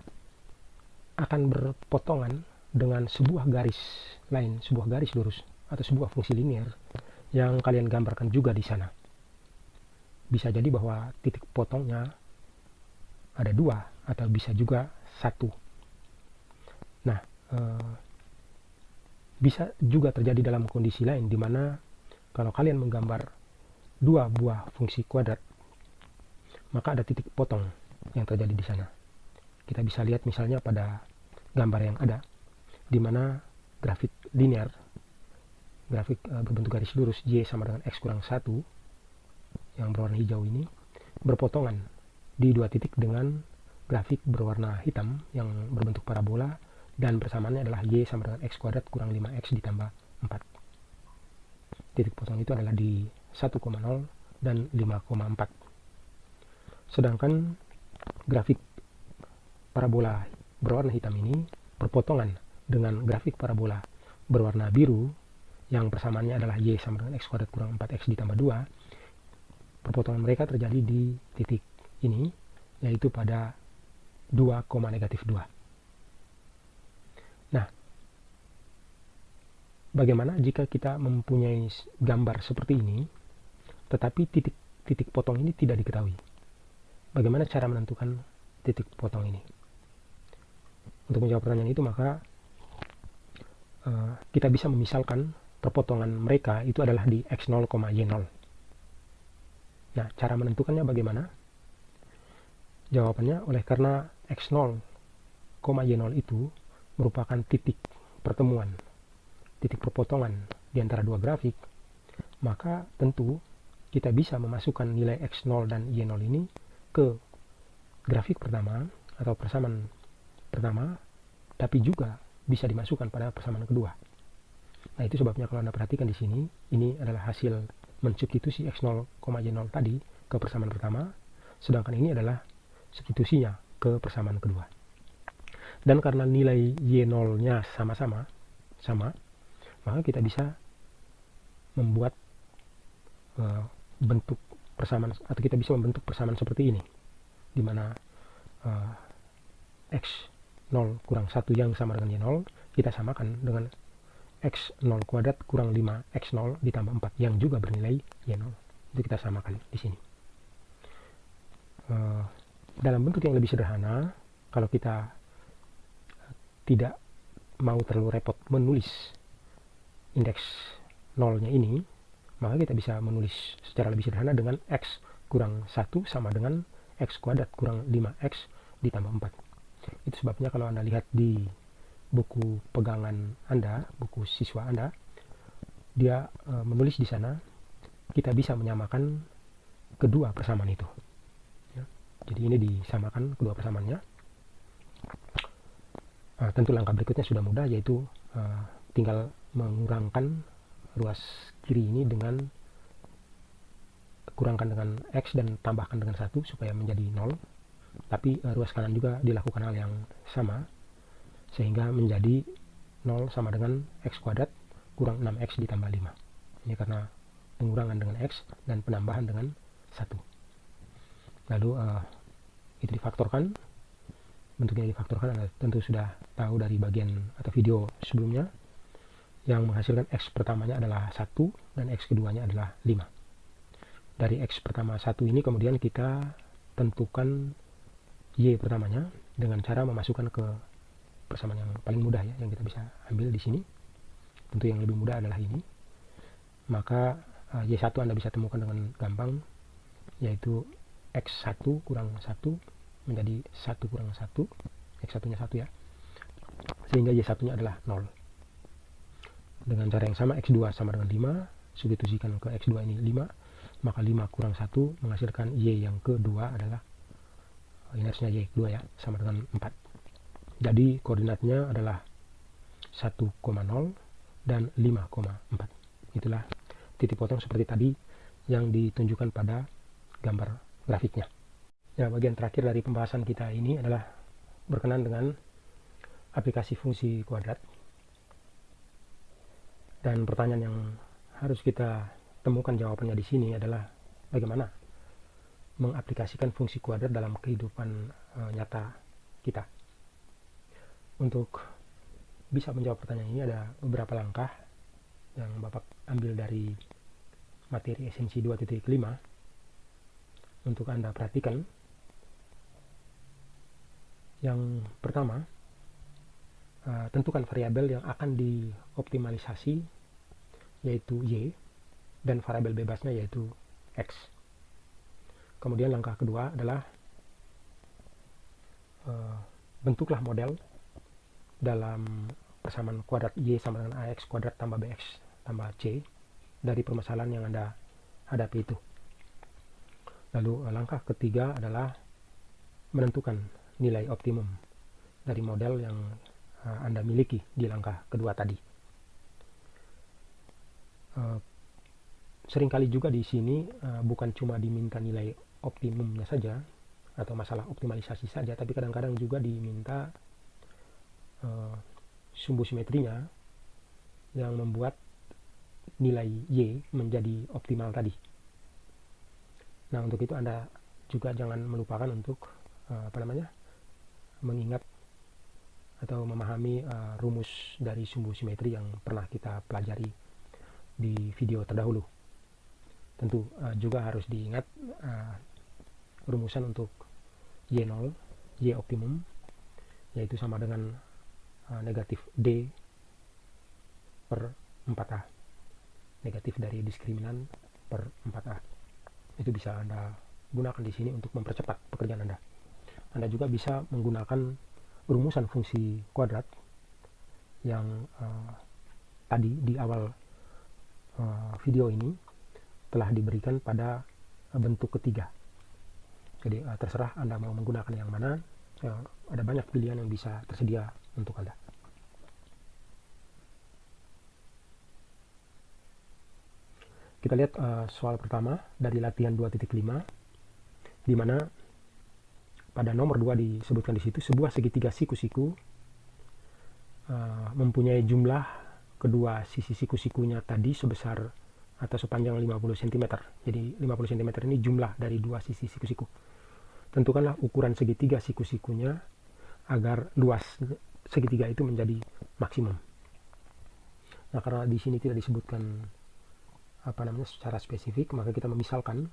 akan berpotongan dengan sebuah garis lain, sebuah garis lurus atau sebuah fungsi linear yang kalian gambarkan juga di sana. Bisa jadi bahwa titik potongnya ada 2 atau bisa juga 1. Nah, bisa juga terjadi dalam kondisi lain, di mana kalau kalian menggambar 2 buah fungsi kuadrat, maka ada titik potong yang terjadi di sana. Kita bisa lihat misalnya pada gambar yang ada, di mana grafik linear, grafik berbentuk garis lurus Y sama dengan X kurang 1 yang berwarna hijau ini berpotongan di 2 titik dengan grafik berwarna hitam yang berbentuk parabola dan persamaannya adalah y sama dengan x kuadrat kurang 5x ditambah 4. Titik potong itu adalah di 1,0 dan 5,4. Sedangkan grafik parabola berwarna hitam ini berpotongan dengan grafik parabola berwarna biru yang persamaannya adalah y sama dengan x kuadrat kurang 4x ditambah 2. Perpotongan mereka terjadi di titik ini, yaitu pada 2, negatif 2. Nah, bagaimana jika kita mempunyai gambar seperti ini, tetapi titik potong ini tidak diketahui? Bagaimana cara menentukan titik potong ini? Untuk menjawab pertanyaan itu, maka kita bisa memisalkan perpotongan mereka itu adalah di x0, y0. Nah, cara menentukannya bagaimana? Jawabannya oleh karena x0, y0 itu merupakan titik pertemuan, titik perpotongan di antara dua grafik, maka tentu kita bisa memasukkan nilai x0 dan y0 ini ke grafik pertama atau persamaan pertama, tapi juga bisa dimasukkan pada persamaan kedua. Nah, itu sebabnya kalau Anda perhatikan di sini, ini adalah hasil mensubstitusi x0, y0 tadi ke persamaan pertama, sedangkan ini adalah substitusinya ke persamaan kedua. Dan karena nilai y0-nya sama, maka kita bisa membuat bentuk persamaan, atau kita bisa membentuk persamaan seperti ini, di mana x0 kurang 1 yang sama dengan y0 kita samakan dengan x0 kuadrat kurang 5x0 ditambah 4 yang juga bernilai y0. Itu kita samakan di sini. Dalam bentuk yang lebih sederhana, kalau kita tidak mau terlalu repot menulis indeks 0-nya ini, maka kita bisa menulis secara lebih sederhana dengan x kurang 1 sama dengan x kuadrat kurang 5x ditambah 4. Itu sebabnya kalau Anda lihat di buku pegangan Anda, buku siswa Anda, dia menulis di sana, kita bisa menyamakan kedua persamaan itu. Ya. Jadi ini disamakan kedua persamaannya. Tentu langkah berikutnya sudah mudah, yaitu tinggal mengurangkan ruas kiri ini dengan kurangkan dengan x dan tambahkan dengan 1 supaya menjadi 0. Tapi ruas kanan juga dilakukan hal yang sama, sehingga menjadi 0 sama dengan x kuadrat kurang 6x ditambah 5. Ini karena pengurangan dengan x dan penambahan dengan 1. Lalu itu difaktorkan. Bentuknya difaktorkan, Anda tentu sudah tahu dari bagian atau video sebelumnya, yang menghasilkan x pertamanya adalah 1 dan x keduanya adalah 5. Dari x pertama 1 ini kemudian kita tentukan y pertamanya dengan cara memasukkan ke persamaan yang paling mudah, ya, yang kita bisa ambil di sini. Tentu yang lebih mudah adalah ini. Maka y1 Anda bisa temukan dengan gampang, yaitu x1 kurang 1 menjadi 1 kurang 1, x1 nya 1 ya, sehingga y1 nya adalah 0. Dengan cara yang sama, x2 sama dengan 5, substitusikan ke x2 ini 5, maka 5 kurang 1 menghasilkan y yang kedua adalah inersnya y kedua, ya, sama dengan 4. Jadi koordinatnya adalah 1,0 dan 5,4. Itulah titik potong seperti tadi yang ditunjukkan pada gambar grafiknya. Ya, bagian terakhir dari pembahasan kita ini adalah berkenaan dengan aplikasi fungsi kuadrat. Dan pertanyaan yang harus kita temukan jawabannya di sini adalah bagaimana mengaplikasikan fungsi kuadrat dalam kehidupan nyata kita. Untuk bisa menjawab pertanyaan ini ada beberapa langkah yang Bapak ambil dari materi esensi 2.5 untuk Anda perhatikan. Yang pertama, tentukan variabel yang akan dioptimalisasi, yaitu y, dan variabel bebasnya yaitu x. Kemudian langkah kedua adalah bentuklah model dalam persamaan kuadrat y sama dengan ax kuadrat tambah bx tambah c dari permasalahan yang Anda hadapi itu. Lalu langkah ketiga adalah menentukan nilai optimum dari model yang Anda miliki di langkah kedua tadi. Seringkali juga di sini bukan cuma diminta nilai optimumnya saja atau masalah optimalisasi saja, tapi kadang-kadang juga diminta sumbu simetrinya yang membuat nilai Y menjadi optimal tadi. Nah, untuk itu Anda juga jangan melupakan untuk mengingat atau memahami rumus dari sumbu simetri yang pernah kita pelajari di video terdahulu. Tentu juga harus diingat rumusan untuk Y0, Y optimum, yaitu sama dengan negatif D per 4A. Negatif dari diskriminan per 4A. Itu bisa Anda gunakan di sini untuk mempercepat pekerjaan Anda. Anda juga bisa menggunakan rumusan fungsi kuadrat yang tadi di awal video ini telah diberikan pada bentuk ketiga. Jadi terserah Anda mau menggunakan yang mana. Ada banyak pilihan yang bisa tersedia untuk Anda. Kita lihat soal pertama dari latihan 2.5, di mana pada nomor 2 disebutkan di situ sebuah segitiga siku-siku mempunyai jumlah kedua sisi siku-sikunya tadi sebesar atau sepanjang 50 cm. Jadi 50 cm ini jumlah dari dua sisi siku-siku. Tentukanlah ukuran segitiga siku-sikunya agar luas segitiga itu menjadi maksimum. Nah, karena di sini tidak disebutkan secara spesifik, maka kita memisalkan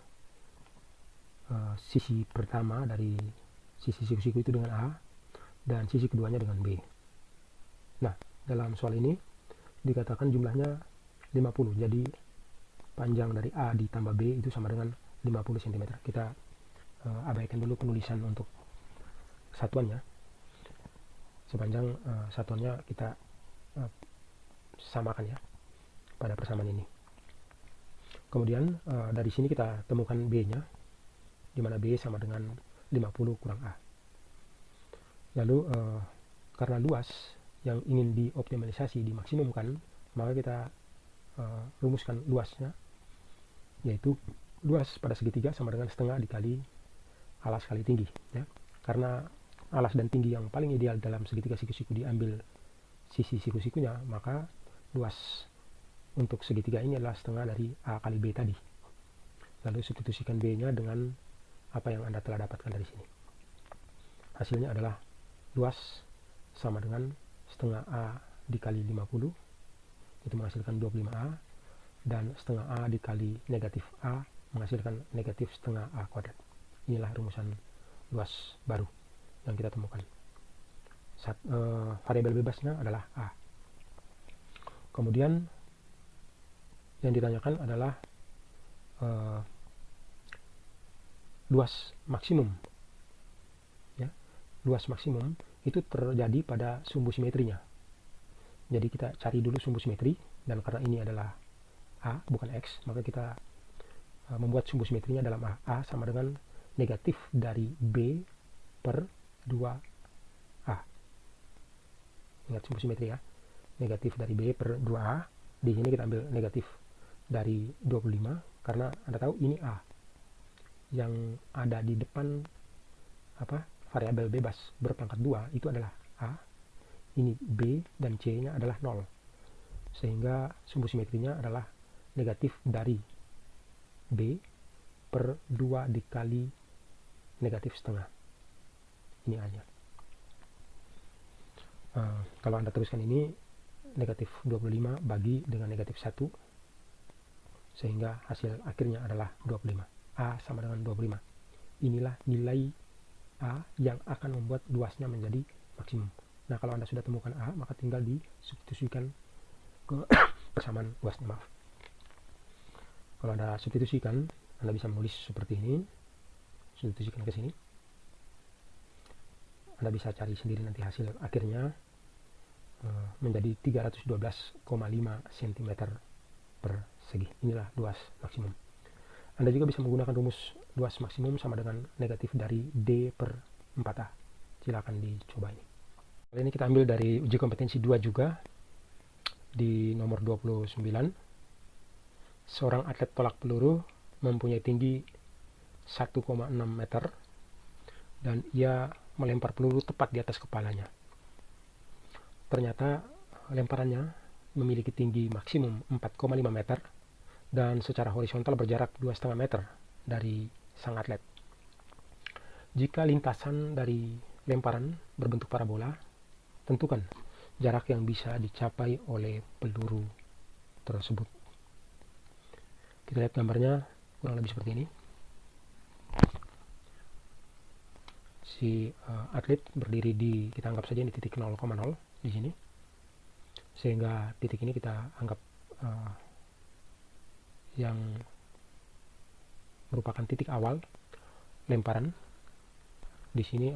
sisi pertama dari sisi siku-siku itu dengan A dan sisi keduanya dengan B. Nah, dalam soal ini dikatakan jumlahnya 50, jadi panjang dari A ditambah B itu sama dengan 50 cm. Kita abaikan dulu penulisan untuk satuannya. Sepanjang satuannya kita samakan ya pada persamaan ini. Kemudian dari sini kita temukan B-nya, di mana B sama dengan 50 kurang A. Lalu karena luas yang ingin dioptimalisasi, dimaksimumkan, maka kita rumuskan luasnya, yaitu luas pada segitiga sama dengan setengah dikali alas kali tinggi. Ya. Karena alas dan tinggi yang paling ideal dalam segitiga siku-siku diambil sisi siku-sikunya, maka luas untuk segitiga ini adalah setengah dari A kali B tadi. Lalu substitusikan B-nya dengan apa yang Anda telah dapatkan dari sini. Hasilnya adalah luas sama dengan setengah A dikali 50, itu menghasilkan 25A, dan setengah A dikali negatif A menghasilkan negatif setengah A kuadrat. Inilah rumusan luas baru yang kita temukan. Variabel bebasnya adalah A. Kemudian yang ditanyakan adalah luas maksimum. Ya, luas maksimum itu terjadi pada sumbu simetrinya. Jadi kita cari dulu sumbu simetri, dan karena ini adalah A bukan X, maka kita membuat sumbu simetrinya dalam A. A sama dengan negatif dari B per 2A. Ingat sumbu simetri ya. Negatif dari B per 2A. Di sini kita ambil negatif dari 25 karena Anda tahu ini A. Yang ada di depan variabel bebas berpangkat 2 itu adalah A. Ini B dan C-nya adalah 0. Sehingga sumbu simetrinya adalah negatif dari B per 2 dikali negatif setengah. Ini A-nya. Kalau Anda teruskan ini, negatif 25 bagi dengan negatif 1, sehingga hasil akhirnya adalah 25. A sama dengan 25. Inilah nilai A yang akan membuat luasnya menjadi maksimum. Nah, kalau Anda sudah temukan A, maka tinggal disubstitusikan ke persamaan luasnya, maaf. Kalau Anda substitusikan, Anda bisa menulis seperti ini. Substitusikan ke sini. Anda bisa cari sendiri nanti hasil akhirnya menjadi 312,5 cm per segi. Inilah luas maksimum. Anda juga bisa menggunakan rumus luas maksimum sama dengan negatif dari D per 4A. Silakan dicoba ini. Kali ini kita ambil dari uji kompetensi 2 juga, di nomor 29. Seorang atlet tolak peluru mempunyai tinggi 1,6 meter dan ia melempar peluru tepat di atas kepalanya. Ternyata lemparannya memiliki tinggi maksimum 4,5 meter dan secara horizontal berjarak 2,5 meter dari sang atlet. Jika lintasan dari lemparan berbentuk parabola, tentukan jarak yang bisa dicapai oleh peluru tersebut. Kita lihat gambarnya kurang lebih seperti ini. Si atlet berdiri di, kita anggap saja di titik 0,0 di sini, sehingga titik ini kita anggap yang merupakan titik awal lemparan. Di sini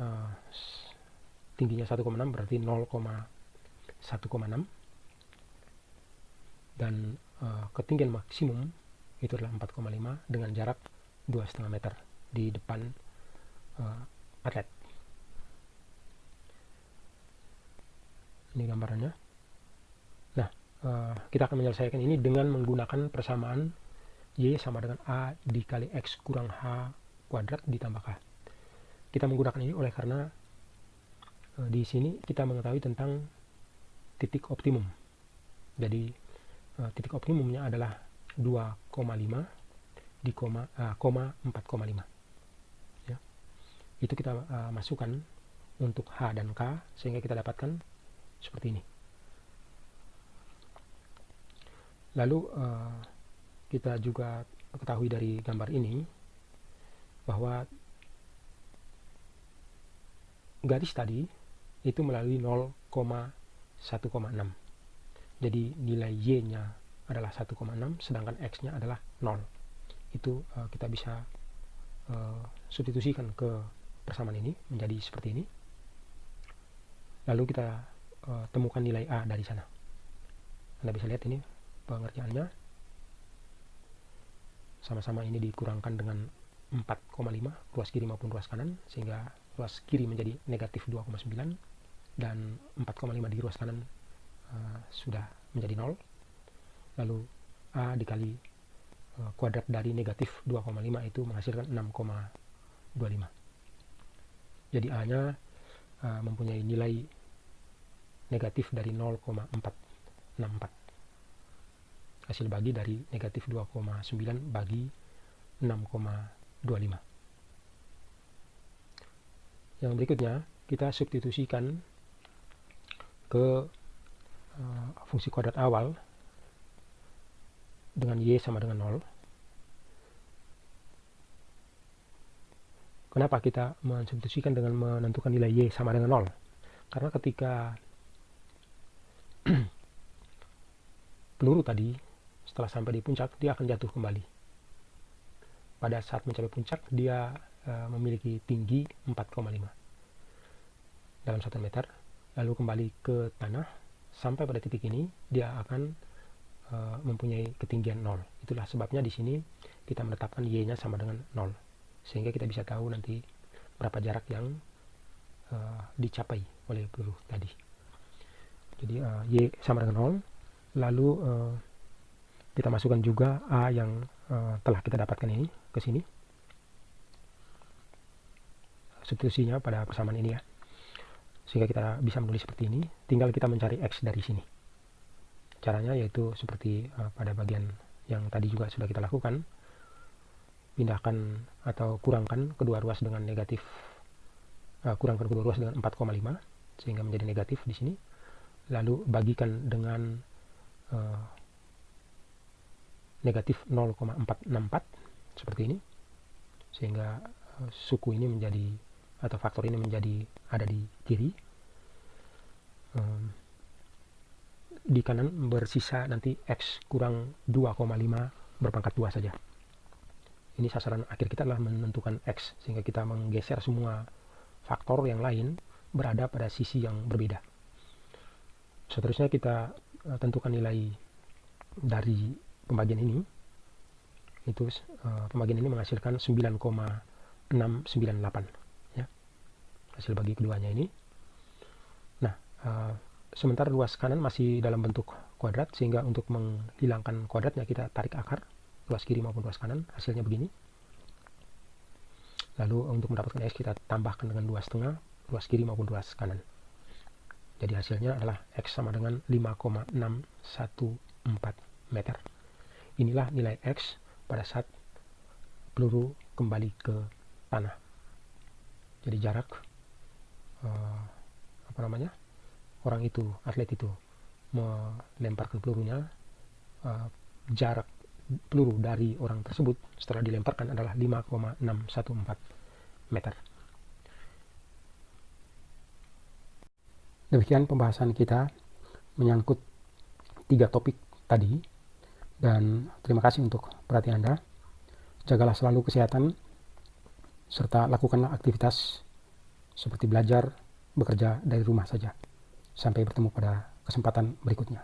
tingginya 1,6 berarti 0,1,6 dan ketinggian maksimum itu adalah 4,5 dengan jarak 2,5 meter di depan atlet. Ini gambarannya. Nah, kita akan menyelesaikan ini dengan menggunakan persamaan Y sama dengan A dikali X kurang H kuadrat ditambah K. Kita menggunakan ini oleh karena di sini kita mengetahui tentang titik optimum. Jadi titik optimumnya adalah 2,5 di koma 4,5. Ya. Itu kita masukkan untuk H dan K sehingga kita dapatkan seperti ini. Lalu kita juga ketahui dari gambar ini bahwa garis tadi itu melalui 0,1,6. Jadi nilai Y-nya adalah 1,6 sedangkan X-nya adalah 0. Itu kita bisa substitusikan ke persamaan ini menjadi seperti ini. Lalu kita temukan nilai A dari sana. Anda bisa lihat ini pengertiannya. Sama-sama ini dikurangkan dengan 4,5 ruas kiri maupun ruas kanan, sehingga ruas kiri menjadi negatif 2,9 dan 4,5 di ruas kanan sudah menjadi 0. Lalu A dikali kuadrat dari negatif 2,5 itu menghasilkan 6,25. Jadi A nya mempunyai nilai negatif dari 0,464. Hasil bagi dari negatif 2,9 bagi 6,25. Yang berikutnya kita substitusikan ke fungsi kuadrat awal dengan Y sama dengan 0. Kenapa kita mensubstitusikan dengan menentukan nilai Y sama dengan 0? Karena ketika peluru tadi setelah sampai di puncak, dia akan jatuh kembali. Pada saat mencapai puncak, dia memiliki tinggi 4,5 dalam 1 meter. Lalu kembali ke tanah, sampai pada titik ini, dia akan mempunyai ketinggian 0. Itulah sebabnya di sini kita menetapkan Y-nya sama dengan 0. Sehingga kita bisa tahu nanti berapa jarak yang dicapai oleh peluru tadi. Jadi Y sama dengan 0. Lalu kita masukkan juga A yang telah kita dapatkan ini ke sini. Substitusinya pada persamaan ini ya. Sehingga kita bisa menulis seperti ini. Tinggal kita mencari X dari sini. Caranya yaitu seperti pada bagian yang tadi juga sudah kita lakukan. Pindahkan atau kurangkan kedua ruas dengan negatif. Kurangkan kedua ruas dengan 4,5. Sehingga menjadi negatif di sini. Lalu bagikan dengan negatif 0,464 seperti ini, sehingga suku ini menjadi atau faktor ini menjadi ada di kiri, di kanan bersisa nanti X kurang 2,5 berpangkat 2 saja. Ini sasaran akhir kita adalah menentukan X, sehingga kita menggeser semua faktor yang lain berada pada sisi yang berbeda. Seterusnya kita tentukan nilai dari pembagian ini. Itu pembagian ini menghasilkan 9,698 ya. hasil bagi keduanya ini. Nah, sementara luas kanan masih dalam bentuk kuadrat, sehingga untuk menghilangkan kuadratnya kita tarik akar luas kiri maupun luas kanan, hasilnya begini. Lalu untuk mendapatkan X kita tambahkan dengan 2,5 luas kiri maupun luas kanan. Jadi hasilnya adalah X sama dengan 5,614 meter. Inilah nilai X pada saat peluru kembali ke tanah. Jadi jarak orang itu, atlet itu melemparkan pelurunya, jarak peluru dari orang tersebut setelah dilemparkan adalah 5,614 meter. Demikian pembahasan kita menyangkut 3 topik tadi, dan terima kasih untuk perhatian Anda. Jagalah selalu kesehatan, serta lakukanlah aktivitas seperti belajar, bekerja dari rumah saja. Sampai bertemu pada kesempatan berikutnya.